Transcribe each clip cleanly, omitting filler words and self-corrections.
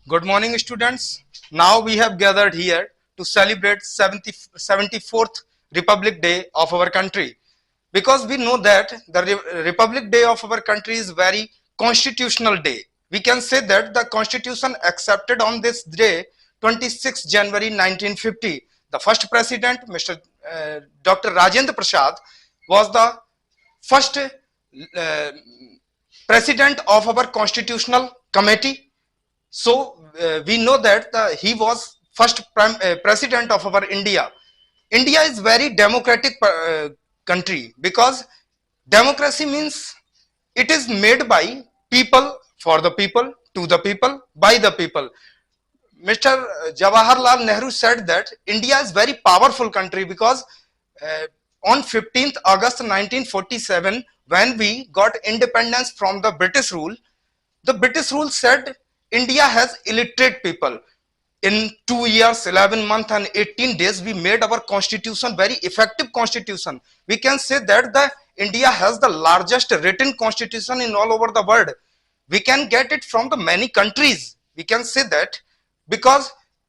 Good morning, students. Now we have gathered here to celebrate 74th Republic Day of our country. Because we know that the Republic Day of our country is very constitutional day. We can say that the constitution accepted on this day, 26 January 1950. The first president, Mr. Dr. Rajendra Prasad, was the first president of our constitutional committee. So we know that he was first president of our India. India is very democratic country, because democracy means it is made by people, for the people, to the people, by the people. Mr. Jawaharlal Nehru said that India is very powerful country because on 15th August 1947, when we got independence from the British rule said India has illiterate people. In 2 years, 11 months and 18 days, we made our constitution very effective constitution. We can say that the India has the largest written constitution in all over the world. We can get it from the many countries. We can say that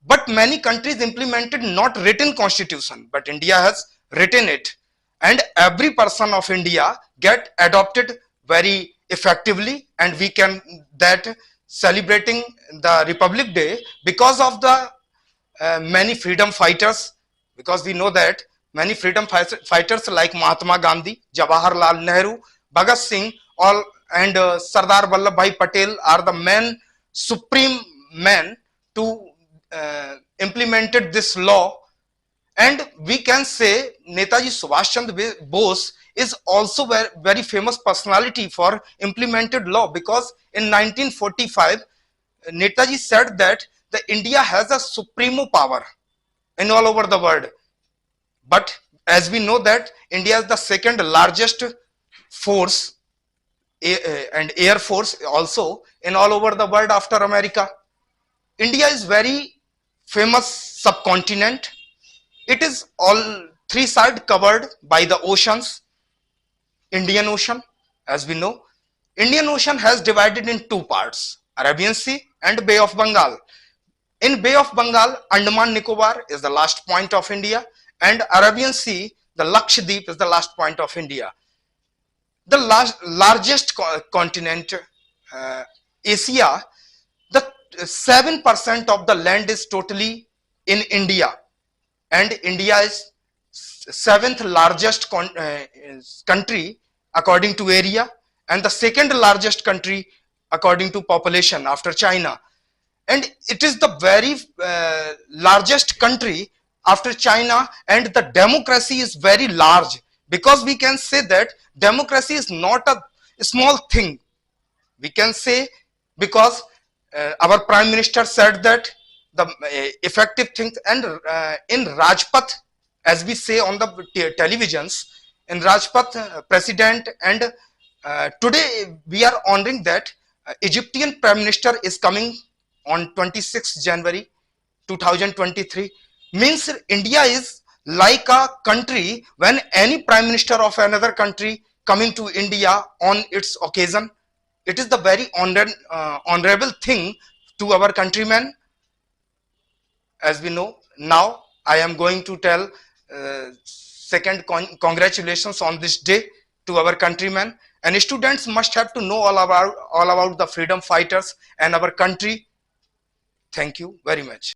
but many countries implemented not written constitution, but India has written it. And every person of India get adopted very effectively, and we can that celebrating the Republic Day because of the many freedom fighters, because we know that many freedom fighters like Mahatma Gandhi, Jawaharlal Nehru, Bhagat Singh, all and Sardar Vallabhbhai Patel are the men, supreme men to implemented this law. And we can say Netaji Subhash Chandra Bose is also very famous personality for implemented law, because in 1945 Netaji said that the India has a supreme power in all over the world. But as we know that India is the second largest force and air force also in all over the world after America. India is very famous subcontinent. It is all three sides covered by the oceans. Indian Ocean, as we know, Indian Ocean has divided in two parts, Arabian Sea and Bay of Bengal. In Bay of Bengal, Andaman Nicobar is the last point of India, and Arabian Sea, the Lakshadweep, is the last point of India. The largest continent, Asia, the 7% of the land is totally in India, and India is seventh largest country according to area, and the second largest country according to population after China. And it is the very largest country after China, and the democracy is very large, because we can say that democracy is not a small thing. We can say, because our Prime Minister said that the effective thing, and in Rajpath, as we say on the televisions, in Rajpath, President, and today we are honoring that Egyptian Prime Minister is coming on 26 January 2023. Means India is like a country when any Prime Minister of another country coming to India on its occasion. It is the very honorable thing to our countrymen. As we know, now I am going to tell second congratulations on this day to our countrymen, and students must have to know all about the freedom fighters and our country. Thank you very much.